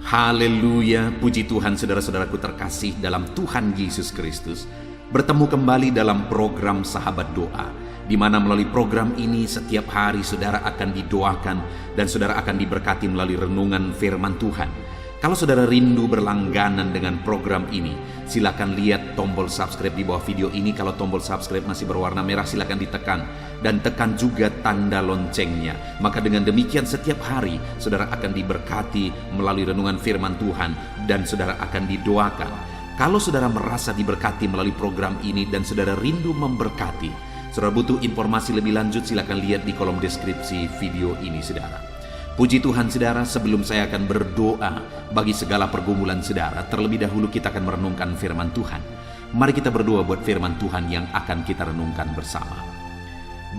Haleluya, puji Tuhan saudara-saudaraku terkasih dalam Tuhan Yesus Kristus. Bertemu kembali dalam program Sahabat Doa, di mana melalui program ini setiap hari saudara akan didoakan dan saudara akan diberkati melalui renungan firman Tuhan. Kalau saudara rindu berlangganan dengan program ini, silakan lihat tombol subscribe di bawah video ini. Kalau tombol subscribe masih berwarna merah, silakan ditekan dan tekan juga tanda loncengnya. Maka dengan demikian setiap hari saudara akan diberkati melalui renungan firman Tuhan dan saudara akan didoakan. Kalau saudara merasa diberkati melalui program ini dan saudara rindu memberkati, saudara butuh informasi lebih lanjut, silakan lihat di kolom deskripsi video ini saudara. Puji Tuhan saudara, sebelum saya akan berdoa bagi segala pergumulan saudara, terlebih dahulu kita akan merenungkan firman Tuhan. Mari kita berdoa buat firman Tuhan yang akan kita renungkan bersama.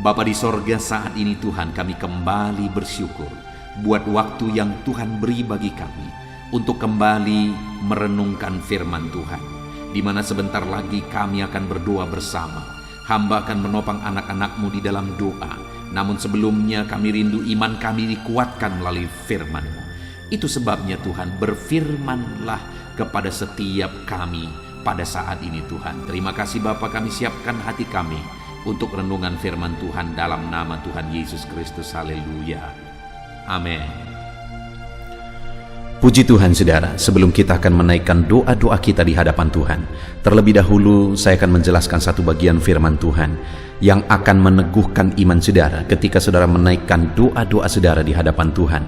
Bapa di sorga, saat ini Tuhan kami kembali bersyukur buat waktu yang Tuhan beri bagi kami untuk kembali merenungkan firman Tuhan, di mana sebentar lagi kami akan berdoa bersama. Hamba akan menopang anak-anak-Mu di dalam doa. Namun sebelumnya kami rindu iman kami dikuatkan melalui firman-Mu. Itu sebabnya Tuhan, berfirmanlah kepada setiap kami pada saat ini Tuhan. Terima kasih Bapa, kami siapkan hati kami untuk renungan firman Tuhan dalam nama Tuhan Yesus Kristus. Haleluya. Amin. Puji Tuhan saudara, sebelum kita akan menaikkan doa-doa kita di hadapan Tuhan, terlebih dahulu saya akan menjelaskan satu bagian firman Tuhan yang akan meneguhkan iman saudara ketika saudara menaikkan doa-doa saudara di hadapan Tuhan.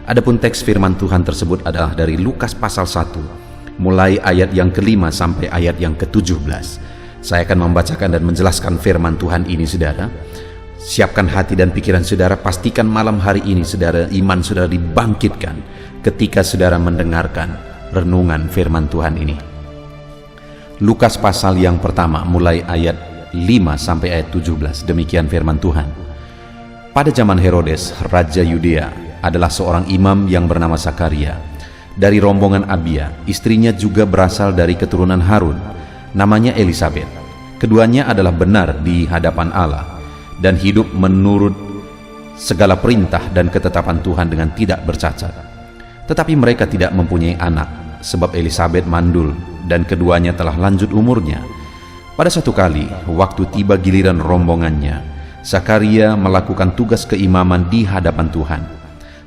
Adapun teks firman Tuhan tersebut adalah dari Lukas pasal 1, mulai ayat yang ke-5 sampai ayat yang ke-17. Saya akan membacakan dan menjelaskan firman Tuhan ini saudara. Siapkan hati dan pikiran saudara, pastikan malam hari ini saudara, iman saudara dibangkitkan ketika saudara mendengarkan renungan firman Tuhan ini. Lukas pasal yang pertama mulai ayat 5 sampai ayat 17. Demikian firman Tuhan. Pada zaman Herodes, Raja Yudea, adalah seorang imam yang bernama Sakaria dari rombongan Abia. Istrinya juga berasal dari keturunan Harun, namanya Elisabet. Keduanya adalah benar di hadapan Allah dan hidup menurut segala perintah dan ketetapan Tuhan dengan tidak bercacat. Tetapi mereka tidak mempunyai anak, sebab Elisabet mandul dan keduanya telah lanjut umurnya. Pada satu kali, waktu tiba giliran rombongannya, Sakaria melakukan tugas keimaman di hadapan Tuhan.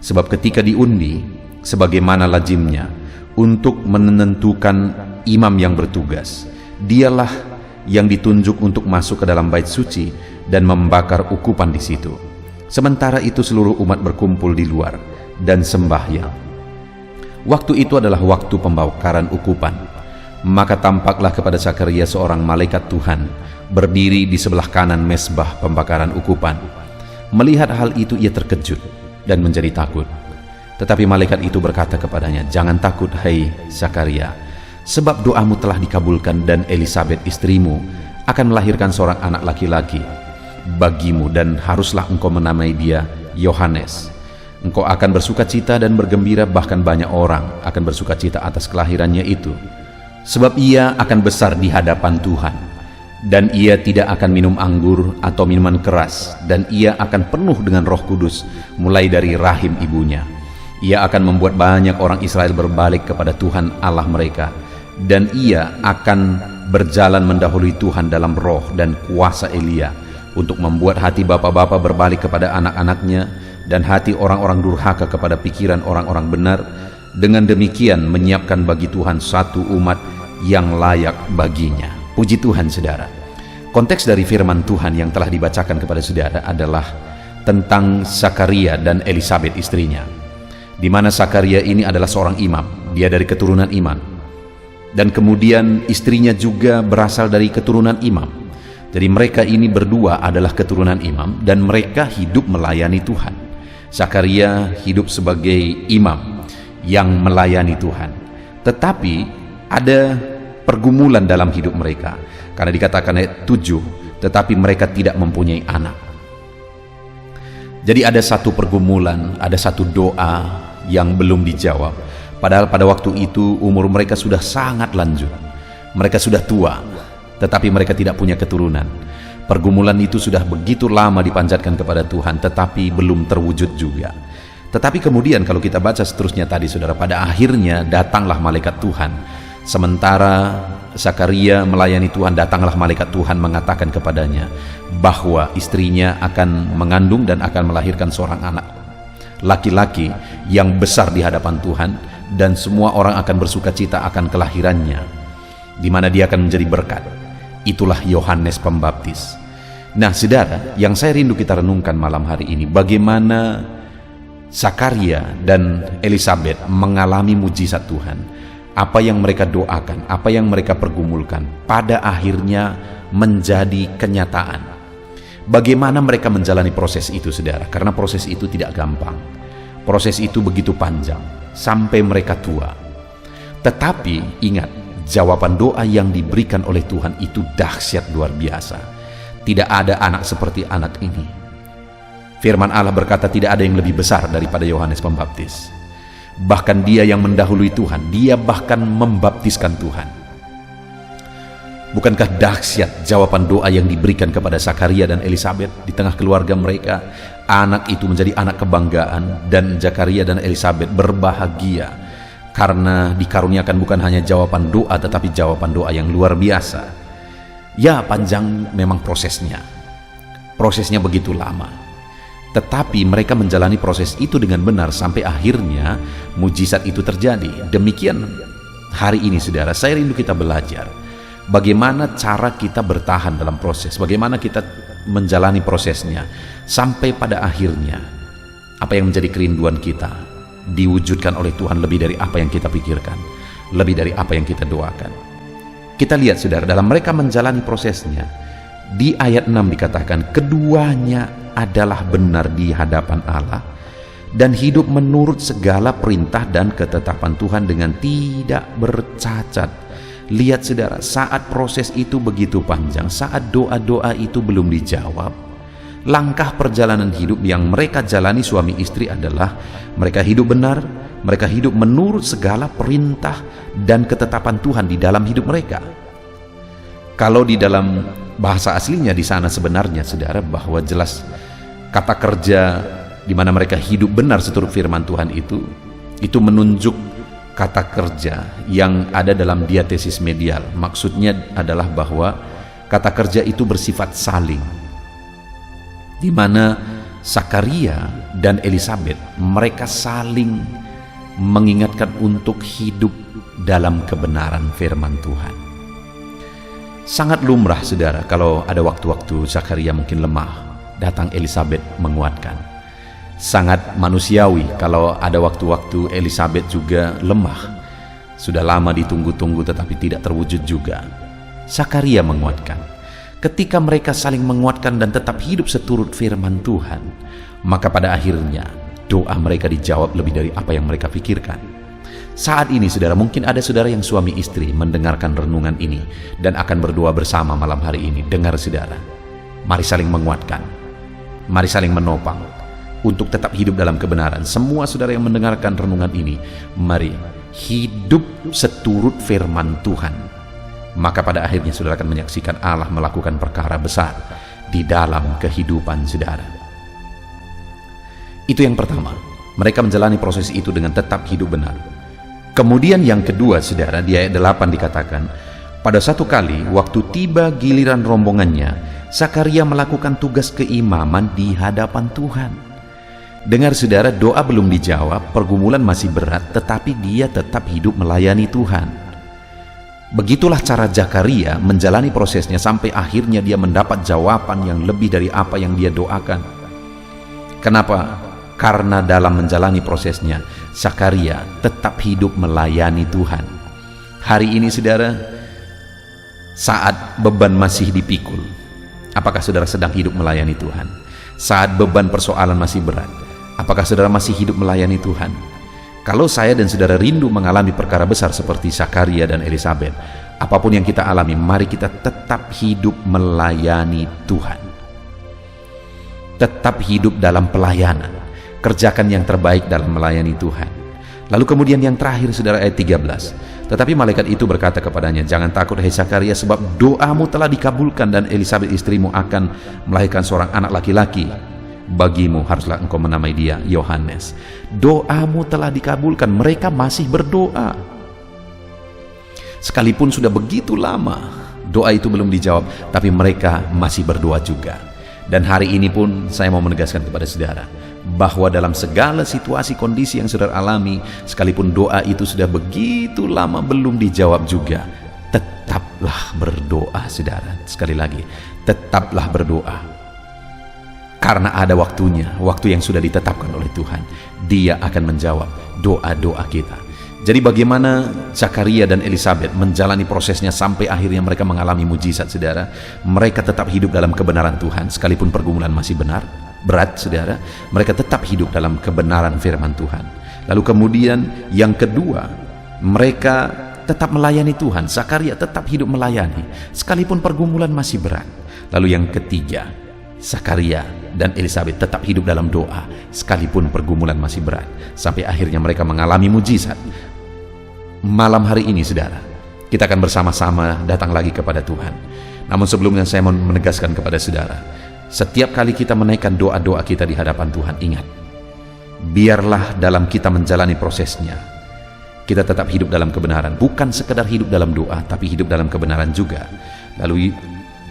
Sebab ketika diundi, sebagaimana lazimnya, untuk menentukan imam yang bertugas, dialah yang ditunjuk untuk masuk ke dalam bait suci dan membakar ukupan di situ. Sementara itu seluruh umat berkumpul di luar dan sembahyang. Waktu itu adalah waktu pembakaran ukupan. Maka tampaklah kepada Sakaria seorang malaikat Tuhan berdiri di sebelah kanan mezbah pembakaran ukupan. Melihat hal itu ia terkejut dan menjadi takut. Tetapi malaikat itu berkata kepadanya, "Jangan takut hai Sakaria, sebab doamu telah dikabulkan dan Elisabet istrimu akan melahirkan seorang anak laki-laki bagimu dan haruslah engkau menamai dia Yohanes. Engkau akan bersukacita dan bergembira, bahkan banyak orang akan bersukacita atas kelahirannya itu. Sebab ia akan besar di hadapan Tuhan, dan ia tidak akan minum anggur atau minuman keras, dan ia akan penuh dengan Roh Kudus mulai dari rahim ibunya. Ia akan membuat banyak orang Israel berbalik kepada Tuhan Allah mereka, dan ia akan berjalan mendahului Tuhan dalam roh dan kuasa Elia, untuk membuat hati bapa-bapa berbalik kepada anak-anaknya, dan hati orang-orang durhaka kepada pikiran orang-orang benar. Dengan demikian menyiapkan bagi Tuhan satu umat yang layak baginya." Puji Tuhan saudara. Konteks dari firman Tuhan yang telah dibacakan kepada saudara adalah tentang Sakaria dan Elisabet istrinya, di mana Sakaria ini adalah seorang imam, dia dari keturunan imam, dan kemudian istrinya juga berasal dari keturunan imam. Jadi mereka ini berdua adalah keturunan imam dan mereka hidup melayani Tuhan. Sakaria hidup sebagai imam yang melayani Tuhan. Tetapi ada pergumulan dalam hidup mereka. Karena dikatakan ayat 7, tetapi mereka tidak mempunyai anak. Jadi ada satu pergumulan, ada satu doa yang belum dijawab. Padahal pada waktu itu umur mereka sudah sangat lanjut. Mereka sudah tua, tetapi mereka tidak punya keturunan. Pergumulan itu sudah begitu lama dipanjatkan kepada Tuhan, tetapi belum terwujud juga. Tetapi kemudian kalau kita baca seterusnya tadi saudara, pada akhirnya datanglah malaikat Tuhan. Sementara Zakaria melayani Tuhan, datanglah malaikat Tuhan mengatakan kepadanya bahwa istrinya akan mengandung dan akan melahirkan seorang anak laki-laki yang besar di hadapan Tuhan, dan semua orang akan bersuka cita akan kelahirannya, di mana dia akan menjadi berkat. Itulah Yohanes Pembaptis. Nah saudara, yang saya rindu kita renungkan malam hari ini, bagaimana Zakaria dan Elisabet mengalami mujizat Tuhan. Apa yang mereka doakan, apa yang mereka pergumulkan, pada akhirnya menjadi kenyataan. Bagaimana mereka menjalani proses itu saudara, karena proses itu tidak gampang. Proses itu begitu panjang, sampai mereka tua. Tetapi ingat, jawaban doa yang diberikan oleh Tuhan itu dahsyat luar biasa. Tidak ada anak seperti anak ini. Firman Allah berkata tidak ada yang lebih besar daripada Yohanes Pembaptis. Bahkan dia yang mendahului Tuhan, dia bahkan membaptiskan Tuhan. Bukankah dahsyat jawaban doa yang diberikan kepada Zakaria dan Elisabet di tengah keluarga mereka? Anak itu menjadi anak kebanggaan, dan Zakaria dan Elisabet berbahagia karena dikaruniakan bukan hanya jawaban doa, tetapi jawaban doa yang luar biasa. Ya, panjang memang prosesnya begitu lama, tetapi mereka menjalani proses itu dengan benar sampai akhirnya mujizat itu terjadi. Demikian hari ini saudara, saya rindu kita belajar bagaimana cara kita bertahan dalam proses, bagaimana kita menjalani prosesnya sampai pada akhirnya apa yang menjadi kerinduan kita diwujudkan oleh Tuhan lebih dari apa yang kita pikirkan, lebih dari apa yang kita doakan. Kita lihat saudara, dalam mereka menjalani prosesnya, di ayat 6 dikatakan keduanya adalah benar di hadapan Allah dan hidup menurut segala perintah dan ketetapan Tuhan dengan tidak bercacat. Lihat saudara, saat proses itu begitu panjang, saat doa-doa itu belum dijawab, langkah perjalanan hidup yang mereka jalani suami istri adalah mereka hidup benar, mereka hidup menurut segala perintah dan ketetapan Tuhan di dalam hidup mereka. Kalau di dalam bahasa aslinya di sana sebenarnya saudara, bahwa jelas kata kerja di mana mereka hidup benar seturut firman Tuhan itu menunjuk kata kerja yang ada dalam diatesis medial. Maksudnya adalah bahwa kata kerja itu bersifat saling, di mana Zakaria dan Elisabet mereka saling mengingatkan untuk hidup dalam kebenaran firman Tuhan. Sangat lumrah saudara, kalau ada waktu-waktu Zakaria mungkin lemah, datang Elisabet menguatkan. Sangat manusiawi kalau ada waktu-waktu Elisabet juga lemah, sudah lama ditunggu-tunggu tetapi tidak terwujud juga, Zakaria menguatkan. Ketika mereka saling menguatkan dan tetap hidup seturut firman Tuhan, maka pada akhirnya doa mereka dijawab lebih dari apa yang mereka pikirkan. Saat ini saudara, mungkin ada saudara yang suami istri mendengarkan renungan ini dan akan berdoa bersama malam hari ini. Dengar saudara, mari saling menguatkan, mari saling menopang untuk tetap hidup dalam kebenaran. Semua saudara yang mendengarkan renungan ini, mari hidup seturut firman Tuhan. Maka pada akhirnya saudara akan menyaksikan Allah melakukan perkara besar di dalam kehidupan saudara. Itu yang pertama, mereka menjalani proses itu dengan tetap hidup benar. Kemudian yang kedua saudara, di ayat 8 dikatakan, pada satu kali waktu tiba giliran rombongannya, Zakaria melakukan tugas keimaman di hadapan Tuhan. Dengar saudara, doa belum dijawab, pergumulan masih berat, tetapi dia tetap hidup melayani Tuhan. Begitulah cara Zakaria menjalani prosesnya sampai akhirnya dia mendapat jawaban yang lebih dari apa yang dia doakan. Kenapa? Karena dalam menjalani prosesnya, Zakaria tetap hidup melayani Tuhan. Hari ini saudara, saat beban masih dipikul, apakah saudara sedang hidup melayani Tuhan? Saat beban persoalan masih berat, apakah saudara masih hidup melayani Tuhan? Kalau saya dan saudara rindu mengalami perkara besar seperti Zakaria dan Elisabet, apapun yang kita alami, mari kita tetap hidup melayani Tuhan. Tetap hidup dalam pelayanan. Kerjakan yang terbaik dalam melayani Tuhan. Lalu kemudian yang terakhir saudara, ayat 13. Tetapi malaikat itu berkata kepadanya, jangan takut hai Zakaria, sebab doamu telah dikabulkan dan Elisabet istrimu akan melahirkan seorang anak laki-laki. bagimu haruslah engkau menamai dia Yohanes. Doamu telah dikabulkan. Mereka masih berdoa. Sekalipun sudah begitu lama doa itu belum dijawab, tapi mereka masih berdoa juga. Dan hari ini pun saya mau menegaskan kepada saudara bahwa dalam segala situasi kondisi yang saudara alami, sekalipun doa itu sudah begitu lama belum dijawab juga, tetaplah berdoa saudara. Sekali lagi, tetaplah berdoa. Karena ada waktunya, waktu yang sudah ditetapkan oleh Tuhan. Dia akan menjawab doa-doa kita. Jadi bagaimana Zakaria dan Elisabet menjalani prosesnya sampai akhirnya mereka mengalami mujizat saudara. Mereka tetap hidup dalam kebenaran Tuhan. Sekalipun pergumulan masih berat saudara, mereka tetap hidup dalam kebenaran firman Tuhan. Lalu kemudian yang kedua, mereka tetap melayani Tuhan. Zakaria tetap hidup melayani sekalipun pergumulan masih berat. Lalu yang ketiga, Zakaria dan Elisabet tetap hidup dalam doa sekalipun pergumulan masih berat, sampai akhirnya mereka mengalami mujizat. Malam hari ini saudara, kita akan bersama-sama datang lagi kepada Tuhan. Namun sebelumnya saya mau menegaskan kepada saudara, setiap kali kita menaikkan doa-doa kita di hadapan Tuhan, ingat, biarlah dalam kita menjalani prosesnya, kita tetap hidup dalam kebenaran. Bukan sekedar hidup dalam doa, tapi hidup dalam kebenaran juga. Lalu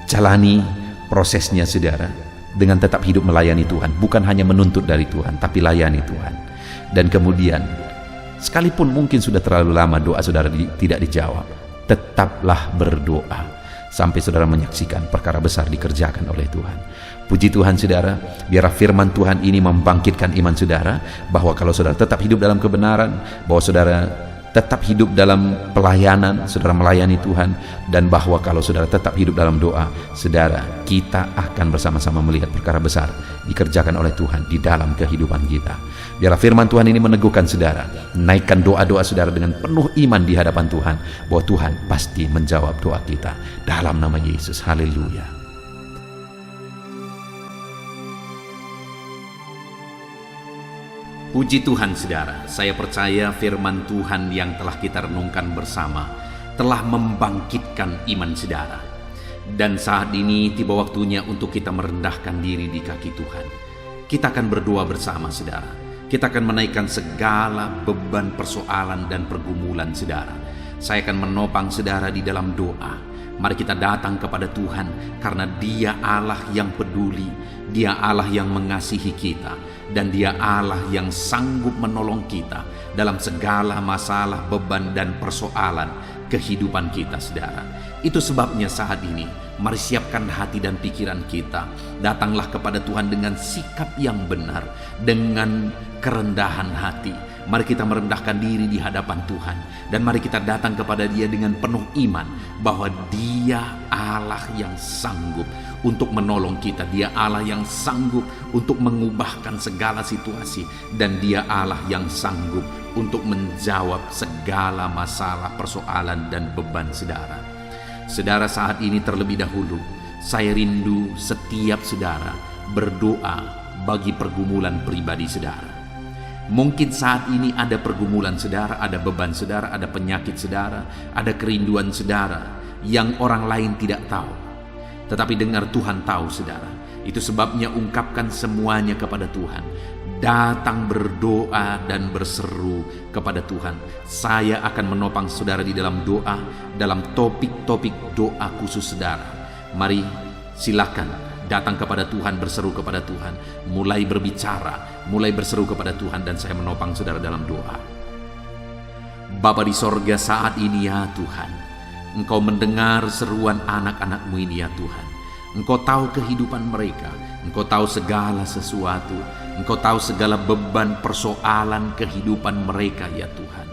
jalani prosesnya saudara dengan tetap hidup melayani Tuhan. Bukan hanya menuntut dari Tuhan, tapi layani Tuhan. Dan kemudian sekalipun mungkin sudah terlalu lama doa saudara tidak dijawab, tetaplah berdoa sampai saudara menyaksikan perkara besar dikerjakan oleh Tuhan. Puji Tuhan saudara, biarlah firman Tuhan ini membangkitkan iman saudara, bahwa kalau saudara tetap hidup dalam kebenaran, bahwa saudara tetap hidup dalam pelayanan, saudara melayani Tuhan, dan bahwa kalau saudara tetap hidup dalam doa, saudara, kita akan bersama-sama melihat perkara besar dikerjakan oleh Tuhan di dalam kehidupan kita. Biarlah firman Tuhan ini meneguhkan saudara, naikkan doa-doa saudara dengan penuh iman di hadapan Tuhan, bahwa Tuhan pasti menjawab doa kita dalam nama Yesus. Haleluya. Puji Tuhan saudara, saya percaya firman Tuhan yang telah kita renungkan bersama telah membangkitkan iman saudara. Dan saat ini tiba waktunya untuk kita merendahkan diri di kaki Tuhan. Kita akan berdoa bersama saudara. Kita akan menaikkan segala beban persoalan dan pergumulan saudara. Saya akan menopang saudara di dalam doa. Mari kita datang kepada Tuhan, karena Dia Allah yang peduli, Dia Allah yang mengasihi kita, dan Dia Allah yang sanggup menolong kita dalam segala masalah, beban, dan persoalan kehidupan kita saudara. Itu sebabnya saat ini mari siapkan hati dan pikiran kita. Datanglah kepada Tuhan dengan sikap yang benar, dengan kerendahan hati. Mari kita merendahkan diri di hadapan Tuhan, dan mari kita datang kepada Dia dengan penuh iman bahwa Dia Allah yang sanggup untuk menolong kita. Dia Allah yang sanggup untuk mengubahkan segala situasi, dan Dia Allah yang sanggup untuk menjawab segala masalah, persoalan, dan beban saudara. Saudara, saat ini terlebih dahulu saya rindu setiap saudara berdoa bagi pergumulan pribadi saudara. Mungkin saat ini ada pergumulan saudara, ada beban saudara, ada penyakit saudara, ada kerinduan saudara yang orang lain tidak tahu. Tetapi dengar, Tuhan tahu saudara. Itu sebabnya ungkapkan semuanya kepada Tuhan. Datang berdoa dan berseru kepada Tuhan. Saya akan menopang saudara di dalam doa, dalam topik-topik doa khusus saudara. Mari silakan datang kepada Tuhan, berseru kepada Tuhan, mulai berbicara, mulai berseru kepada Tuhan, dan saya menopang saudara dalam doa. Bapa di sorga, saat ini ya Tuhan, Engkau mendengar seruan anak-anak-Mu ini ya Tuhan. Engkau tahu kehidupan mereka, Engkau tahu segala sesuatu, Engkau tahu segala beban persoalan kehidupan mereka ya Tuhan.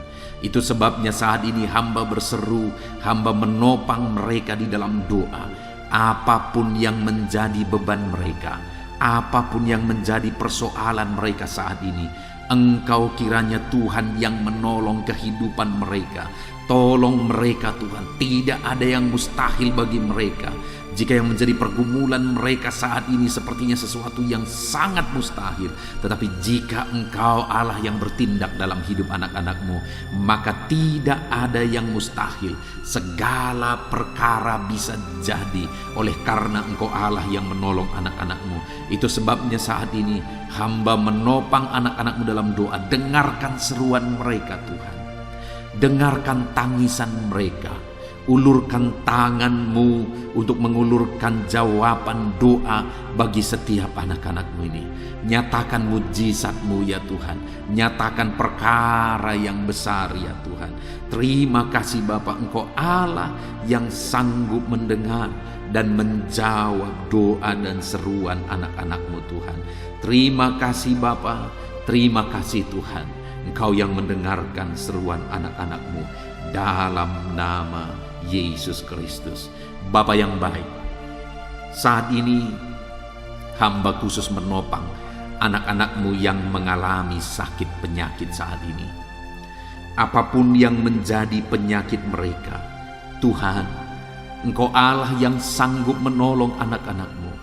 Itu sebabnya saat ini hamba berseru, hamba menopang mereka di dalam doa. Apapun yang menjadi beban mereka, apapun yang menjadi persoalan mereka saat ini, Engkau kiranya Tuhan yang menolong kehidupan mereka. Tolong mereka Tuhan, tidak ada yang mustahil bagi mereka. Jika yang menjadi pergumulan mereka saat ini sepertinya sesuatu yang sangat mustahil, tetapi jika Engkau Allah yang bertindak dalam hidup anak-anak-Mu, maka tidak ada yang mustahil. Segala perkara bisa jadi oleh karena Engkau Allah yang menolong anak-anak-Mu. Itu sebabnya saat ini hamba menopang anak-anak-Mu dalam doa. Dengarkan seruan mereka Tuhan, dengarkan tangisan mereka. Ulurkan tangan-Mu untuk mengulurkan jawaban doa bagi setiap anak-anak-Mu ini. Nyatakan mujizat-Mu ya Tuhan, nyatakan perkara yang besar ya Tuhan. Terima kasih Bapa, Engkau Allah yang sanggup mendengar dan menjawab doa dan seruan anak-anak-Mu Tuhan. Terima kasih Bapa, terima kasih Tuhan, Engkau yang mendengarkan seruan anak-anak-Mu dalam nama Yesus Kristus. Bapa yang baik, saat ini hamba khusus menopang anak-anak-Mu yang mengalami sakit penyakit saat ini. Apapun yang menjadi penyakit mereka, Tuhan, Engkau Allah yang sanggup menolong anak-anak-Mu.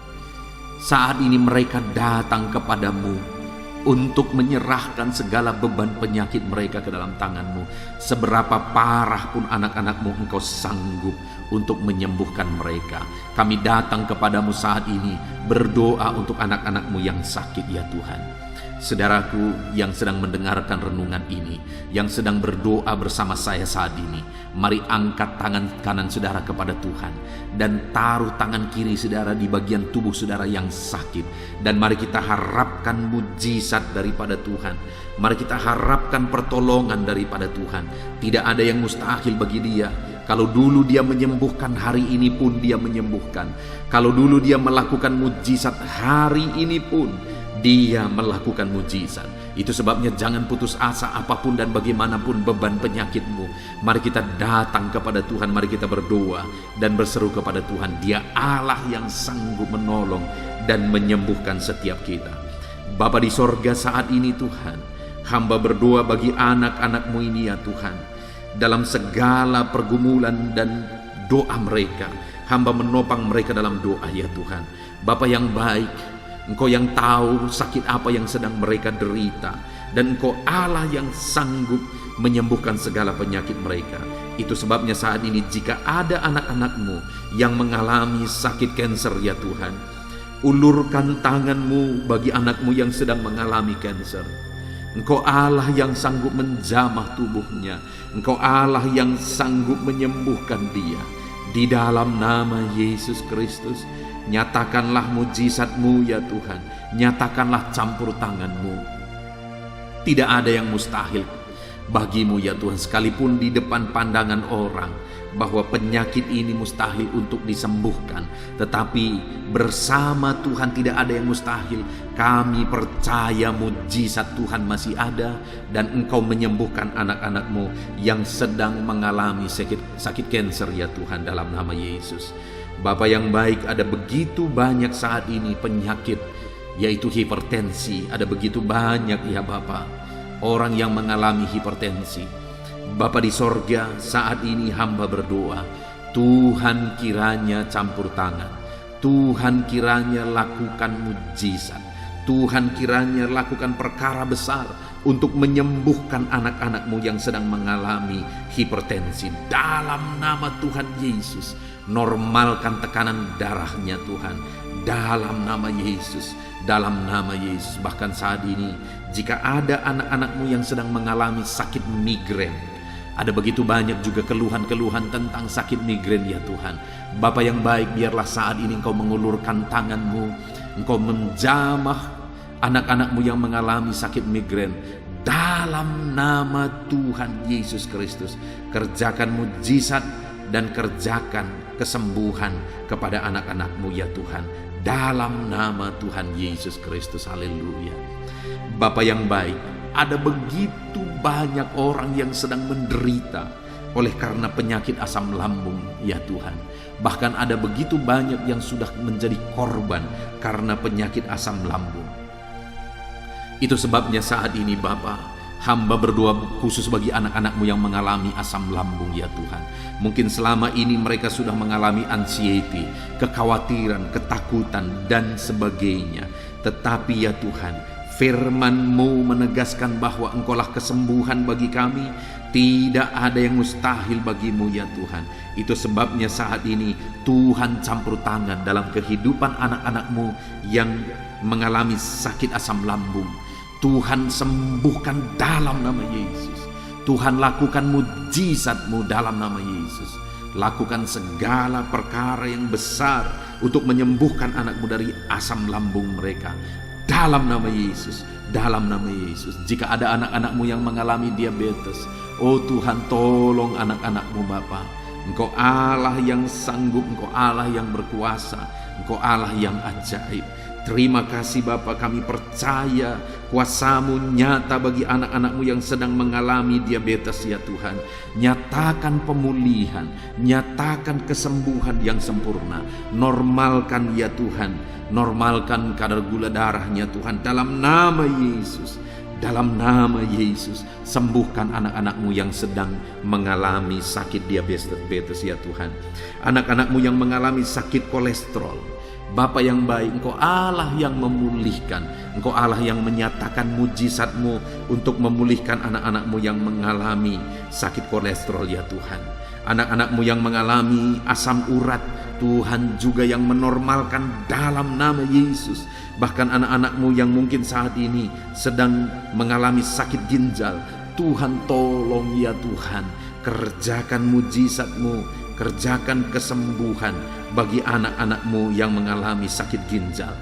Saat ini mereka datang kepadamu untuk menyerahkan segala beban penyakit mereka ke dalam tangan-Mu. Seberapa parah pun anak-anak-Mu, Engkau sanggup untuk menyembuhkan mereka. Kami datang kepadamu saat ini berdoa untuk anak-anak-Mu yang sakit ya Tuhan. Saudaraku yang sedang mendengarkan renungan ini, yang sedang berdoa bersama saya saat ini, mari angkat tangan kanan saudara kepada Tuhan dan taruh tangan kiri saudara di bagian tubuh saudara yang sakit, dan mari kita harapkan mujizat daripada Tuhan. Mari kita harapkan pertolongan daripada Tuhan. Tidak ada yang mustahil bagi Dia. Kalau dulu Dia menyembuhkan, hari ini pun Dia menyembuhkan. Kalau dulu Dia melakukan mujizat, hari ini pun Dia melakukan mujizat. Itu sebabnya jangan putus asa apapun dan bagaimanapun beban penyakitmu. Mari kita datang kepada Tuhan, mari kita berdoa dan berseru kepada Tuhan. Dia Allah yang sanggup menolong dan menyembuhkan setiap kita. Bapa di sorga, saat ini Tuhan, hamba berdoa bagi anak-anak-Mu ini ya Tuhan. Dalam segala pergumulan dan doa mereka, hamba menopang mereka dalam doa ya Tuhan. Bapa yang baik, Engkau yang tahu sakit apa yang sedang mereka derita, dan Engkau Allah yang sanggup menyembuhkan segala penyakit mereka. Itu sebabnya saat ini jika ada anak-anak-Mu yang mengalami sakit kanker ya Tuhan, ulurkan tangan-Mu bagi anak-Mu yang sedang mengalami kanker. Engkau Allah yang sanggup menjamah tubuhnya. Engkau Allah yang sanggup menyembuhkan dia. Di dalam nama Yesus Kristus, nyatakanlah mujizat-Mu ya Tuhan. Nyatakanlah campur tangan-Mu. Tidak ada yang mustahil bagi-Mu ya Tuhan, sekalipun di depan pandangan orang bahwa penyakit ini mustahil untuk disembuhkan, tetapi bersama Tuhan tidak ada yang mustahil. Kami percaya mujizat Tuhan masih ada, dan Engkau menyembuhkan anak-anak-Mu yang sedang mengalami sakit kanker ya Tuhan, dalam nama Yesus. Bapa yang baik, ada begitu banyak saat ini penyakit, yaitu hipertensi. Ada begitu banyak ya Bapa, orang yang mengalami hipertensi. Bapa di sorga, saat ini hamba berdoa, Tuhan kiranya campur tangan, Tuhan kiranya lakukan mujizat, Tuhan kiranya lakukan perkara besar untuk menyembuhkan anak-anak-Mu yang sedang mengalami hipertensi. Dalam nama Tuhan Yesus, normalkan tekanan darahnya Tuhan, dalam nama Yesus, dalam nama Yesus. Bahkan saat ini jika ada anak-anak-Mu yang sedang mengalami sakit migrain, ada begitu banyak juga keluhan-keluhan tentang sakit migrain ya Tuhan. Bapa yang baik, biarlah saat ini Engkau mengulurkan tangan-Mu, Engkau menjamah anak-anak-Mu yang mengalami sakit migrain. Dalam nama Tuhan Yesus Kristus, kerjakan mujizat dan kerjakan kesembuhan kepada anak-anak-Mu ya Tuhan. Dalam nama Tuhan Yesus Kristus, haleluya. Bapa yang baik, ada begitu banyak orang yang sedang menderita oleh karena penyakit asam lambung ya Tuhan. Bahkan ada begitu banyak yang sudah menjadi korban karena penyakit asam lambung. Itu sebabnya saat ini Bapa, Hamba berdoa khusus bagi anak-anak-Mu yang mengalami asam lambung ya Tuhan. Mungkin selama ini mereka sudah mengalami anxiety, kekhawatiran, ketakutan, dan sebagainya. Tetapi ya Tuhan, firman-Mu menegaskan bahwa Engkaulah kesembuhan bagi kami. Tidak ada yang mustahil bagi-Mu ya Tuhan. Itu sebabnya saat ini Tuhan campur tangan dalam kehidupan anak-anak-Mu yang mengalami sakit asam lambung. Tuhan sembuhkan dalam nama Yesus. Tuhan lakukan mujizat-Mu dalam nama Yesus. Lakukan segala perkara yang besar untuk menyembuhkan anak-Mu dari asam lambung mereka. Dalam nama Yesus, dalam nama Yesus. Jika ada anak-anak-Mu yang mengalami diabetes, oh Tuhan, tolong anak-anak-Mu Bapa. Engkau Allah yang sanggup, Engkau Allah yang berkuasa, Engkau Allah yang ajaib. Terima kasih Bapa, kami percaya kuasa-Mu nyata bagi anak-anak-Mu yang sedang mengalami diabetes ya Tuhan. Nyatakan pemulihan, nyatakan kesembuhan yang sempurna. Normalkan ya Tuhan, normalkan kadar gula darahnya Tuhan, dalam nama Yesus. Dalam nama Yesus, sembuhkan anak-anak-Mu yang sedang mengalami sakit diabetes ya Tuhan. Anak-anak-Mu yang mengalami sakit kolesterol, Bapa yang baik, Engkau Allah yang memulihkan. Engkau Allah yang menyatakan mujizat-Mu untuk memulihkan anak-anak-Mu yang mengalami sakit kolesterol ya Tuhan. Anak-anak-Mu yang mengalami asam urat, Tuhan juga yang menormalkan dalam nama Yesus. Bahkan anak-anak-Mu yang mungkin saat ini sedang mengalami sakit ginjal, Tuhan tolong ya Tuhan, kerjakan mujizat-Mu, kerjakan kesembuhan bagi anak-anak-Mu yang mengalami sakit ginjal.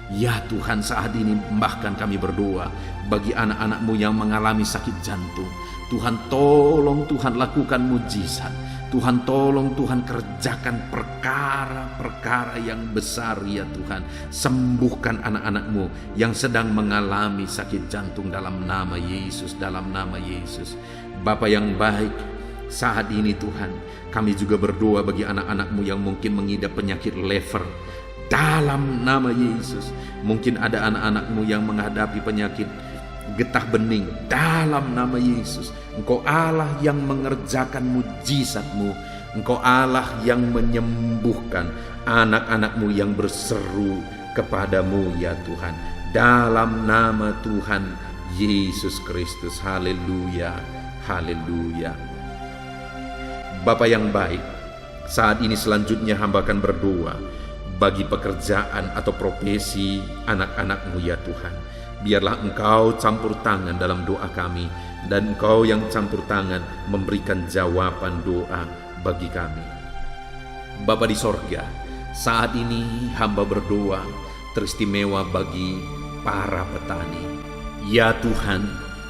Ya Tuhan, saat ini bahkan kami berdoa bagi anak-anak-Mu yang mengalami sakit jantung. Tuhan tolong, Tuhan lakukan mujizat. Tuhan tolong, Tuhan kerjakan perkara-perkara yang besar ya Tuhan. Sembuhkan anak-anak-Mu yang sedang mengalami sakit jantung dalam nama Yesus, dalam nama Yesus. Bapa yang baik, saat ini Tuhan, kami juga berdoa bagi anak-anak-Mu yang mungkin mengidap penyakit lever. Dalam nama Yesus. Mungkin ada anak-anak-Mu yang menghadapi penyakit getah bening. Dalam nama Yesus. Engkau Allah yang mengerjakan mujizat-Mu. Engkau Allah yang menyembuhkan anak-anak-Mu yang berseru kepadamu ya Tuhan. Dalam nama Tuhan Yesus Kristus. Haleluya, haleluya. Bapa yang baik, saat ini selanjutnya hamba akan berdoa bagi pekerjaan atau profesi anak-anak-Mu ya Tuhan. Biarlah Engkau campur tangan dalam doa kami, dan Engkau yang campur tangan memberikan jawaban doa bagi kami. Bapa di sorga, saat ini hamba berdoa teristimewa bagi para petani. Ya Tuhan,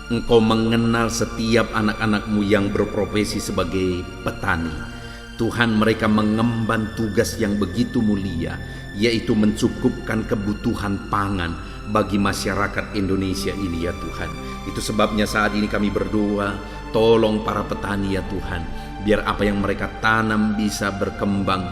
Engkau mengenal setiap anak-anak-Mu yang berprofesi sebagai petani. Tuhan, mereka mengemban tugas yang begitu mulia, yaitu mencukupkan kebutuhan pangan bagi masyarakat Indonesia ini ya Tuhan. Itu sebabnya saat ini kami berdoa, tolong para petani ya Tuhan, biar apa yang mereka tanam bisa berkembang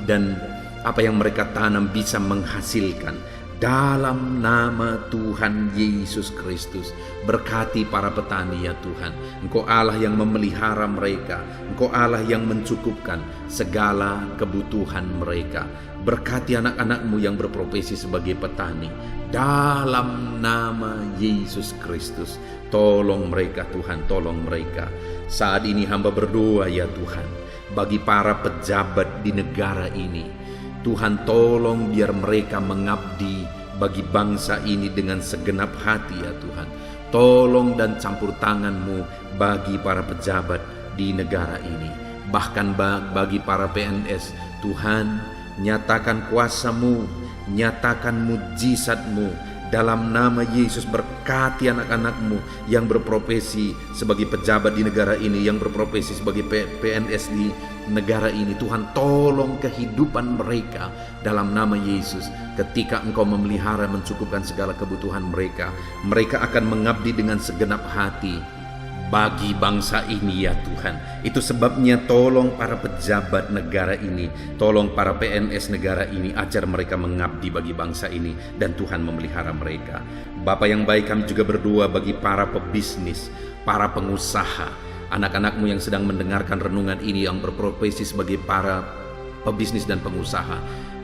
dan apa yang mereka tanam bisa menghasilkan. Dalam nama Tuhan Yesus Kristus, berkati para petani ya Tuhan. Engkau Allah yang memelihara mereka, Engkau Allah yang mencukupkan segala kebutuhan mereka. Berkati anak-anak-Mu yang berprofesi sebagai petani. Dalam nama Yesus Kristus, tolong mereka Tuhan, tolong mereka. Saat ini hamba berdoa ya Tuhan, bagi para pejabat di negara ini. Tuhan tolong biar mereka mengabdi bagi bangsa ini dengan segenap hati ya Tuhan. Tolong dan campur tangan-Mu bagi para pejabat di negara ini. Bahkan bagi para PNS, Tuhan nyatakan kuasa-Mu, nyatakan mujizat-Mu. Dalam nama Yesus, berkati anak-anak-Mu yang berprofesi sebagai pejabat di negara ini, yang berprofesi sebagai PNS di negara ini. Tuhan tolong kehidupan mereka dalam nama Yesus. Ketika Engkau memelihara, mencukupkan segala kebutuhan mereka, mereka akan mengabdi dengan segenap hati bagi bangsa ini ya Tuhan. Itu sebabnya tolong para pejabat negara ini, tolong para PNS negara ini, ajar mereka mengabdi bagi bangsa ini dan Tuhan memelihara mereka. Bapa yang baik, kami juga berdoa bagi para pebisnis, para pengusaha, anak-anakmu yang sedang mendengarkan renungan ini yang berprofesi sebagai para pebisnis dan pengusaha.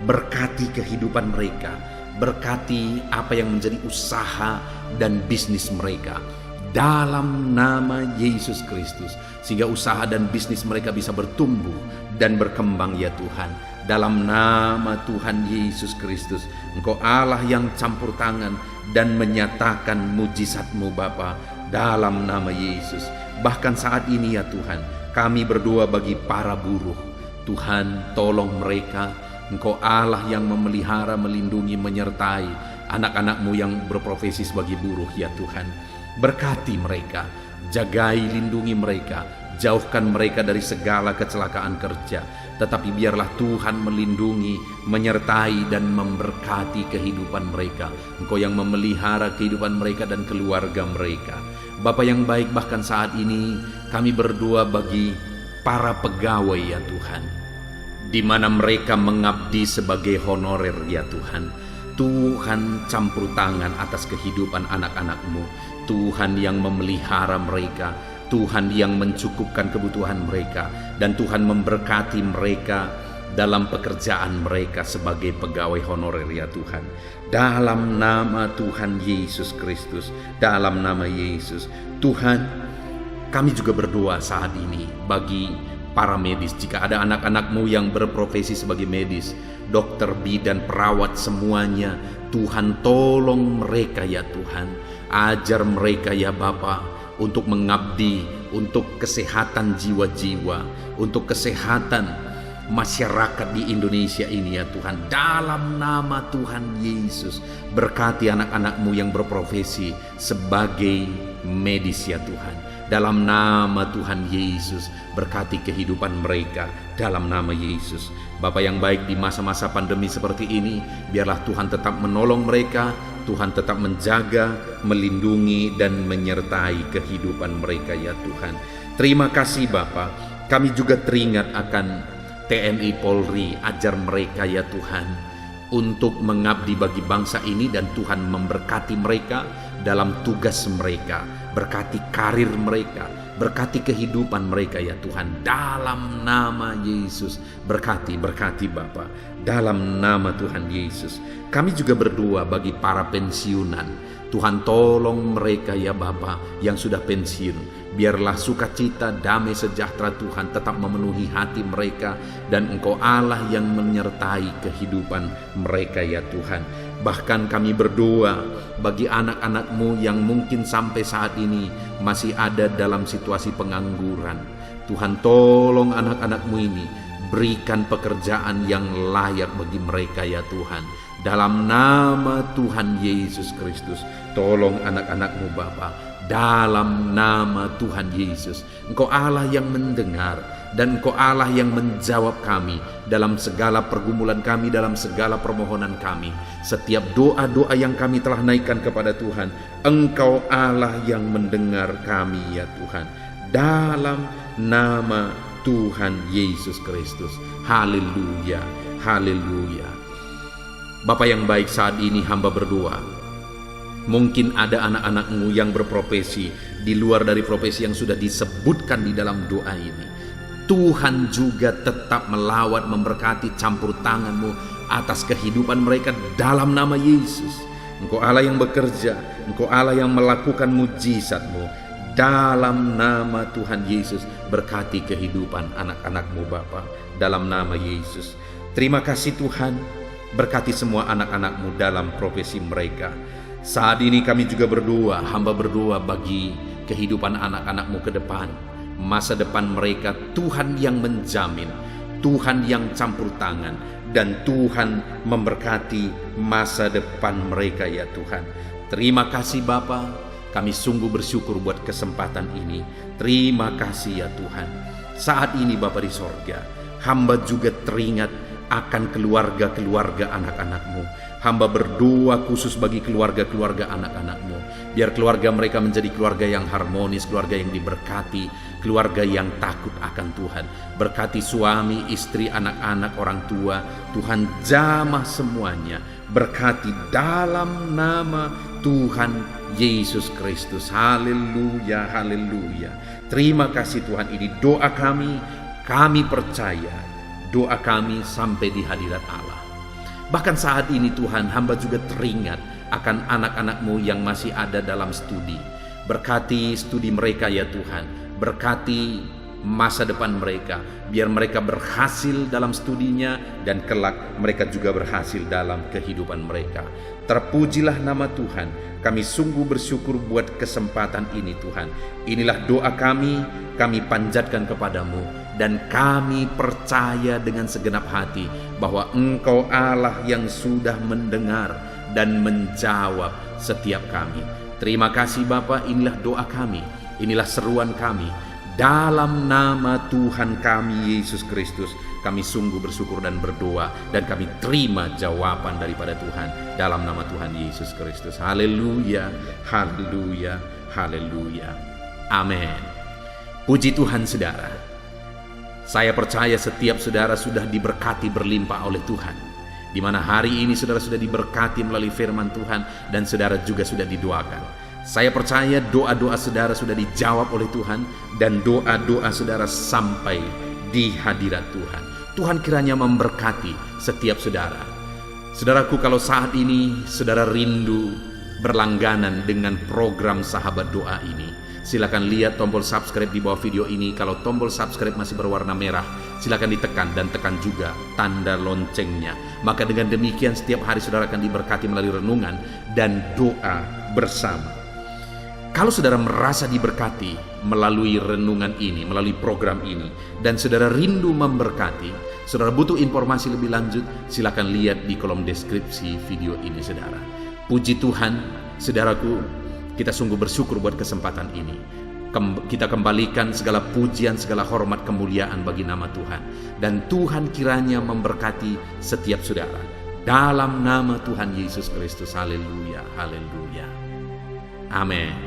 Berkati kehidupan mereka, berkati apa yang menjadi usaha dan bisnis mereka dalam nama Yesus Kristus, sehingga usaha dan bisnis mereka bisa bertumbuh dan berkembang ya Tuhan. Dalam nama Tuhan Yesus Kristus, Engkau Allah yang campur tangan dan menyatakan mujizat-Mu Bapa, dalam nama Yesus. Bahkan saat ini ya Tuhan, kami berdoa bagi para buruh. Tuhan, tolong mereka. Engkau Allah yang memelihara, melindungi, menyertai anak-anak-Mu yang berprofesi sebagai buruh ya Tuhan. Berkati mereka, jagai, lindungi mereka, jauhkan mereka dari segala kecelakaan kerja. Tetapi biarlah Tuhan melindungi, menyertai dan memberkati kehidupan mereka. Engkau yang memelihara kehidupan mereka dan keluarga mereka. Bapa yang baik, bahkan saat ini kami berdoa bagi para pegawai ya Tuhan, di mana mereka mengabdi sebagai honorer ya Tuhan. Tuhan campur tangan atas kehidupan anak-anak-Mu. Tuhan yang memelihara mereka, Tuhan yang mencukupkan kebutuhan mereka, dan Tuhan memberkati mereka dalam pekerjaan mereka sebagai pegawai honorer ya Tuhan. Dalam nama Tuhan Yesus Kristus, dalam nama Yesus. Tuhan, kami juga berdoa saat ini bagi para medis. Jika ada anak-anak-Mu yang berprofesi sebagai medis, dokter, bidan, perawat, semuanya, Tuhan tolong mereka ya Tuhan. Ajar mereka ya Bapa untuk mengabdi, untuk kesehatan jiwa-jiwa, untuk kesehatan masyarakat di Indonesia ini ya Tuhan. Dalam nama Tuhan Yesus, berkati anak-anak-Mu yang berprofesi sebagai medis ya Tuhan. Dalam nama Tuhan Yesus, berkati kehidupan mereka dalam nama Yesus. Bapa yang baik, di masa-masa pandemi seperti ini, biarlah Tuhan tetap menolong mereka, Tuhan tetap menjaga, melindungi dan menyertai kehidupan mereka ya Tuhan. Terima kasih Bapa. Kami juga teringat akan TNI Polri, ajar mereka ya Tuhan untuk mengabdi bagi bangsa ini, dan Tuhan memberkati mereka dalam tugas mereka. Berkati karir mereka, berkati kehidupan mereka ya Tuhan. Dalam nama Yesus, berkati Bapa. Dalam nama Tuhan Yesus. Kami juga berdoa bagi para pensiunan. Tuhan tolong mereka ya Bapa yang sudah pensiun. Biarlah sukacita, damai sejahtera Tuhan tetap memenuhi hati mereka, dan Engkau Allah yang menyertai kehidupan mereka ya Tuhan. Bahkan kami berdoa bagi anak-anak-Mu yang mungkin sampai saat ini masih ada dalam situasi pengangguran. Tuhan tolong anak-anak-Mu ini, berikan pekerjaan yang layak bagi mereka ya Tuhan. Dalam nama Tuhan Yesus Kristus, tolong anak-anak-Mu Bapa. Dalam nama Tuhan Yesus, Engkau Allah yang mendengar, dan Engkau Allah yang menjawab kami dalam segala pergumulan kami, dalam segala permohonan kami. Setiap doa-doa yang kami telah naikkan kepada Tuhan, Engkau Allah yang mendengar kami ya Tuhan. Dalam nama Tuhan Yesus Kristus. Haleluya, haleluya. Bapa yang baik, saat ini hamba berdoa. Mungkin ada anak-anak-Mu yang berprofesi di luar dari profesi yang sudah disebutkan di dalam doa ini. Tuhan juga tetap melawat, memberkati, campur tangan-Mu atas kehidupan mereka dalam nama Yesus. Engkau Allah yang bekerja, Engkau Allah yang melakukan mujizat-Mu. Dalam nama Tuhan Yesus, berkati kehidupan anak-anak-Mu Bapa, dalam nama Yesus. Terima kasih Tuhan, berkati semua anak-anak-Mu dalam profesi mereka. Saat ini kami juga berdoa, hamba berdoa bagi kehidupan anak-anak-Mu ke depan. Masa depan mereka Tuhan yang menjamin, Tuhan yang campur tangan, dan Tuhan memberkati masa depan mereka ya Tuhan. Terima kasih Bapa, kami sungguh bersyukur buat kesempatan ini. Terima kasih ya Tuhan. Saat ini Bapa di sorga, hamba juga teringat akan keluarga-keluarga anak-anak-Mu. Hamba berdoa khusus bagi keluarga-keluarga anak-anak-Mu. Biar keluarga mereka menjadi keluarga yang harmonis, keluarga yang diberkati, keluarga yang takut akan Tuhan. Berkati suami, istri, anak-anak, orang tua. Tuhan jamah semuanya. Berkati dalam nama Tuhan Yesus Kristus. Haleluya, haleluya. Terima kasih Tuhan, ini doa kami percaya doa kami sampai di hadirat Allah. Bahkan saat ini Tuhan, hamba juga teringat akan anak-anak-Mu yang masih ada dalam studi. Berkati studi mereka ya Tuhan, berkati masa depan mereka, biar mereka berhasil dalam studinya dan kelak mereka juga berhasil dalam kehidupan mereka. Terpujilah nama Tuhan. Kami sungguh bersyukur buat kesempatan ini Tuhan. Inilah doa kami panjatkan kepadamu, dan kami percaya dengan segenap hati bahwa Engkau Allah yang sudah mendengar dan menjawab setiap kami. Terima kasih Bapa, inilah doa kami, inilah seruan kami. Dalam nama Tuhan kami Yesus Kristus, kami sungguh bersyukur dan berdoa, dan kami terima jawaban daripada Tuhan dalam nama Tuhan Yesus Kristus. Haleluya, haleluya, haleluya. Amin. Puji Tuhan saudara. Saya percaya setiap saudara sudah diberkati berlimpah oleh Tuhan. Di mana hari ini saudara sudah diberkati melalui firman Tuhan, dan saudara juga sudah didoakan. Saya percaya doa-doa saudara sudah dijawab oleh Tuhan, dan doa-doa saudara sampai di hadirat Tuhan. Tuhan kiranya memberkati setiap saudara. Saudaraku, kalau saat ini saudara rindu berlangganan dengan program Sahabat Doa ini, silakan lihat tombol subscribe di bawah video ini. Kalau tombol subscribe masih berwarna merah, silakan ditekan, dan tekan juga tanda loncengnya. Maka dengan demikian setiap hari saudara akan diberkati melalui renungan dan doa bersama. Kalau saudara merasa diberkati melalui renungan ini, melalui program ini, dan saudara rindu memberkati, saudara butuh informasi lebih lanjut, silakan lihat di kolom deskripsi video ini saudara. Puji Tuhan, saudaraku, kita sungguh bersyukur buat kesempatan ini. Kita kembalikan segala pujian, segala hormat, kemuliaan bagi nama Tuhan. Dan Tuhan kiranya memberkati setiap saudara. Dalam nama Tuhan Yesus Kristus, haleluya, haleluya. Amin.